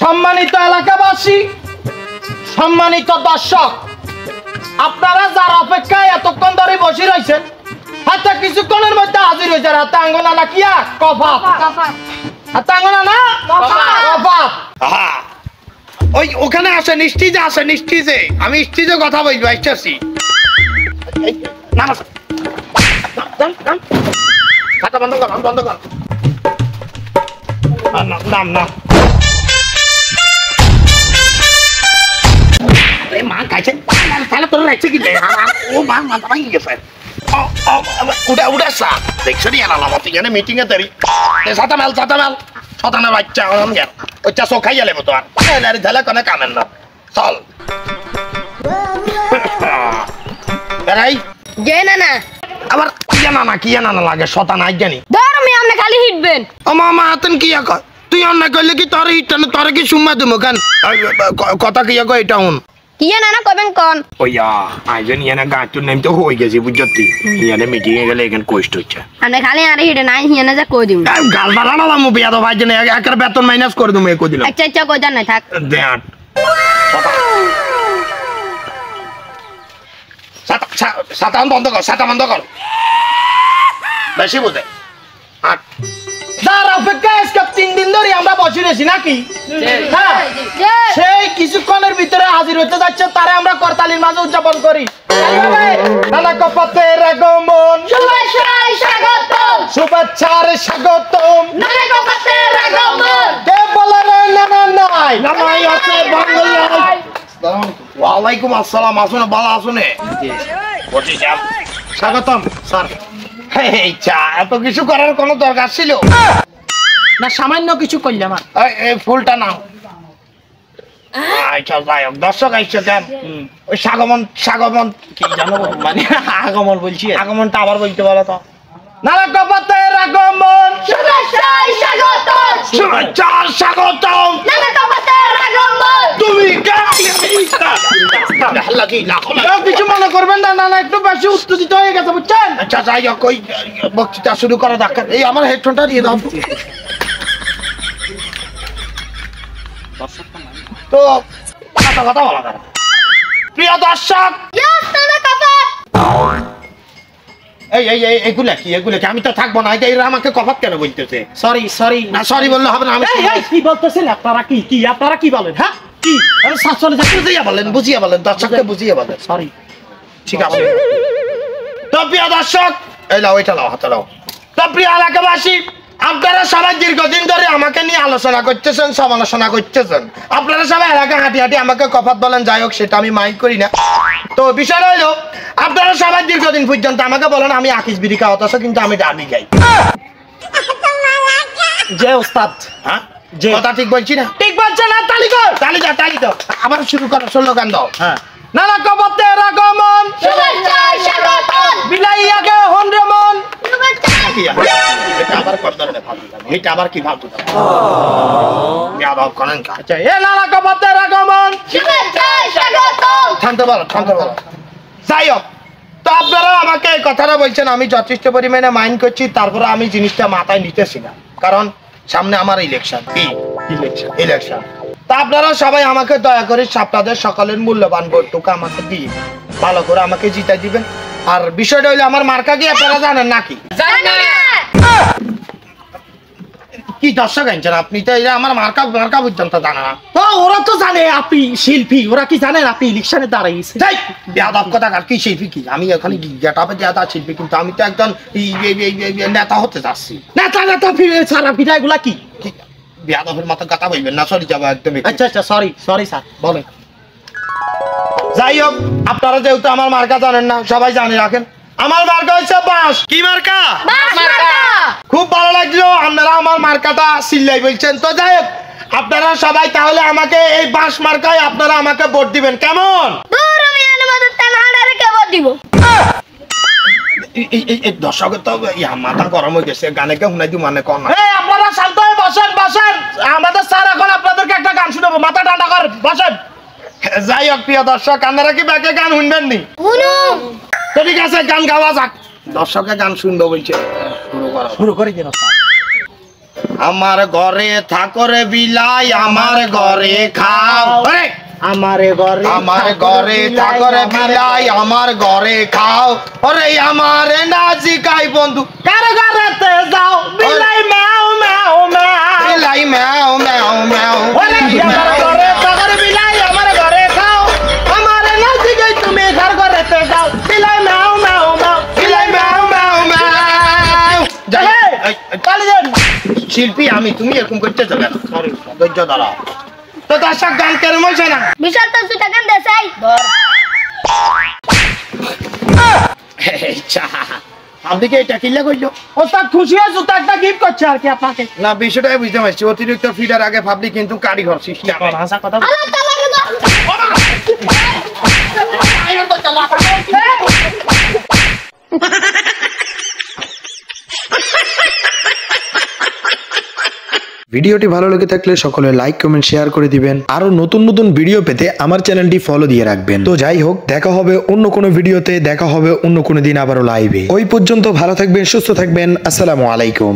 সম্মানিত এলাকাবাসী, সম্মানিত দর্শক, আপনারা যার অপেক্ষায় এতক্ষণ ধরে বসে রয়েছেন, হাতে কিছুক্ষণের মধ্যে হাজির হয়েছে। হাতে আঙ্গনা না কিয়া কফাত, হাতে আঙ্গনা না কফাত। ওই ওখানে আসে নিশ্চিজে, আসে নিশ্চিজে। আমি স্টিজে কথা বলবো, আসছি। খাতা বন্ধ কর, বন্ধ কর। নাম না মা খাইছে, তাহলে তোর লাগছে কি? ও মা মাথা ভাঙি গেছে। উড়া উড়া সা দেখছো নি আলাম এখানে মিটিং এ তারি সাতা মেল শতানা বাচ্চা ওই চা খাই গেলে মতো আর ঝালে কোনো কামেন না। চল বেড়াই যে না না আবার কি জানা না লাগে শতানা জানি ধর আমি আপনি খালি হিটবেন। ও মামা হাতেন কি কয় তুই অন্য করলে কি তোর হিট না তোর কি সুম্মা দেবো কেন? কথা কি কয় এটা হুন কি না না কবেন কোন ওইয়া আইজন ইয়ানা গাঁটুর নাম তো হয়ে গেছে বুঝতি ইয়ানে মিটিং এ গেলে এখানে কষ্ট হচ্ছে। আপনি খালি আরে হিটে নাই হিয়ানা যা কই দিম গাল বাড়ানো মু বিয়া তো ভাইজনে একের বেতন মাইনাস করে দমে কই দিলাম। আচ্ছা আচ্ছা কই জান না থাক দেখ সাতান বন্ধ কর, সাতা বন্ধ কর, বেশি বোঝে। আট যার অপেক্ষায় আজকে 3 দিন ধরে আমরা বসে রয়েছি নাকি? হ্যাঁ, সেই কিছুক্ষণের ভিতরে হাজির হতে যাচ্ছে, তারে আমরা করতালির মাঝে উদযাপন করি। নানা কপাতের আগমন, শুভেচ্ছায় স্বাগতম, শুভেচ্ছার স্বাগতম। নানা কপাতের আগমন, কে বলে রে নানা নাই? নামাই আছে বাংলায়। ওয়ালাইকুম আসসালাম, আসুন ভালো আসুন। বসে যান, স্বাগতম স্যার। এই চা এত কিছু করার কোনো দরকার ছিল না, সামান্য কিছু করলাম। এই ফুলটা নাও। আচ্ছা যাই হোক, দর্শক আইসছে কেন? ওই সাগমন কি জানো মানে আগমন বলছি, আগমনটা আবার বলতে বলো তো। নানা কপাতের আগমন, শুভেচ্ছায় স্বাগতম, শুভেচ্ছার স্বাগতম। নানা কপাতের আগমন। তুমি কেউ কিছু মনে করবেন না, নানা একটু বেশি উত্তেজিত হয়ে গেছে বুঝছেন। আচ্ছা যাই হোক, ওই বক্তৃতা শুরু করা দরকার। এই আমার হেডফোনটা দিয়ে দাও তো কথা বলা দরকার। প্রিয় দর্শক, ইয়েস নানা কপাত। এগুলা কি আমি তো থাকবো না। এরা আমাকে কফাত কেন বলতেছে? সরি না সরি বললে হবে না। আমি কি বলতেছেন আপনারা? আপনারা কি বলেন? হ্যাঁ কি বুঝিয়ে বলেন দর্শককে বুঝিয়ে বলেন। সরি, ঠিক আছে। তো প্রিয় দর্শক, এই লাও, এটা লাও, হাতে লাও। তো প্রিয় এলাকাবাসী, আপনারা সবাই দীর্ঘদিন ধরে আমাকে নিয়ে আলোচনা করতেছেন, সমালোচনা করতেছেন। আপনারা সবাই এলাকা হাঁটি হাঁটি আমাকে কফাত বলেন, যাই হোক সেটা আমি মাইন্ড করি না। তো বিষয়টা হলো, আপনারা সবাই দীর্ঘদিন পর্যন্ত আমাকে বলেন আমি আকিস বিড়ি খাওয়া, অথচ কিন্তু আমি ডাবি খাই। যে ওস্তাদ, হ্যাঁ যে কথা ঠিক বলছি না? ঠিক বলছে না? তালি তালি আবার শুরু করো, স্লোগান দাও। হ্যাঁ, নানা কপাতের আগমন, শুভেচ্ছায় স্বাগতম, বিলাইয়াকে হন্ডমন। এটা আবার কর্দনে ফালতু দাও, এটা আবার কি ফালতু দাও? ইয়াদাও করেন কা? আচ্ছা, এ নানা কপাতের আগমন, শুভেচ্ছায় স্বাগতম। শান্ত বলো। যাই হোক, তো আপনারা আমাকে এই কথাটা বলছেন, আমি যথেষ্ট পরিমাণে মাইন্ড করছি। তারপরে আমি জিনিসটা মাথায় নিতেছি না, কারণ সামনে আমার ইলেকশন। কি ইলেকশন? তা আপনারা সবাই আমাকে দয়া করে আপনাদের সকলের মূল্যবান ভোটটুকু আমাকে দিয়ে ভালো করে আমাকে জিতাই দিবেন। আর বিষয়টা হইলো, আমার মার্কা কি আপনারা জানেন নাকি? জানি না। কি দর্শক আনছেন আপনি? তো এটা আমার মার্কা পর্যন্ত জানা না। তো ওরা তো জানে আপনি শিল্পী, ওরা কি জানেন আপনি ইলেকশনে দাঁড়াইছে? যাই বেয়াদব কথা, আর কি শিল্পী কি? আমি এখানে গেটাপে দেওয়া শিল্পী, কিন্তু আমি তো একজন নেতা হতে যাচ্ছি। নেতা ফিরে সারা ফিরা এগুলা কি? বেয়াদবের মতো কথা বলবেন না, সরি যাবো একদম। আচ্ছা সরি স্যার, বলেন। যাই হোক, আপনারা যেহেতু আমার মার্কা জানেন না, সবাই জানে রাখেন। আমার মার্কা হচ্ছে বাঁশ। কি মার্কা? বাস মার্কা। খুব ভালো লাগলো আপনারা আমার মার্কাটা চিল্লাই বলছেন। তো যাই হোক, আপনারা সবাই তাহলে আমাকে এই বাঁশ মার্কায় আপনারা আমাকে ভোট দিবেন, কেমন? দূর আমি অনুমতি তেন হাঁটারে কে ভোট দিব? এই দর্শকের তো মাথা গরম হয়ে গেছে, গানে কে শুনাই দিও মানে কর না। আপনারা শান্ত হয়ে বসেন। আমাদের স্যার এখন আপনাদেরকে একটা গান শুনাবো, মাথা ঠান্ডা কর, বসেন। যাই হোক প্রিয় দর্শক, আপনারা কি ব্যাকে গান শুনবেন নি? তো ঠিক আছে, গান গাওয়া যাক। দর্শকের গান শুনবো বলছে, শুরু করে দিন। আমার ঘরে থাকো রে বিলাই আমার ঘরে খাও ওরে আমার ঘরে থাকো রে বিলাই আমার ঘরে খাও ওরে আমার নাজি কাই বন্ধু কার ঘরেতে যাও বিলাই ম্যাও ম্যাও ম্যাও বিলাই ম্যাও ম্যাও ম্যাও ওরে আমার ঘরে থাকো রে বিলাই আমার ঘরে খাও আমার নাচি গাই তুমি কার ঘরেতে যাও বিলাই ম্যাও ম্যাও ম্যাও বিলাই ম্যাও ম্যাও ম্যাও যাই চলে যান শিল্পী আমি তুমি এরকম করতে যাবে না সরি ধৈর্য ধরো তো দর্শক গান কেরম হয়েছে না বিশাল তো সুটা গান দেসাই আপনি কি এটা কিল্লা করলো ওস্তাদ খুশি হয়ে জুতা একটা গিফট করছে আর কি আপনাকে না বিষয়টাই বুঝতে পারছি অতিরিক্ত ফিডার আগে ভাবলি কিন্তু কারিগর সিস্টেম ভাষা কথা আল্লাহ তাআলাকে দাও ভিডিওটি ভালো লেগে থাকলে সকলে লাইক কমেন্ট শেয়ার করে দিবেন। আরো নতুন নতুন ভিডিও পেতে আমার চ্যানেলটি ফলো দিয়ে রাখবেন। তো যাই হোক, দেখা হবে অন্য কোনো ভিডিওতে, দেখা হবে অন্য কোনো দিন আবারও লাইভে। ওই পর্যন্ত ভালো থাকবেন, সুস্থ থাকবেন। আসসালামু আলাইকুম।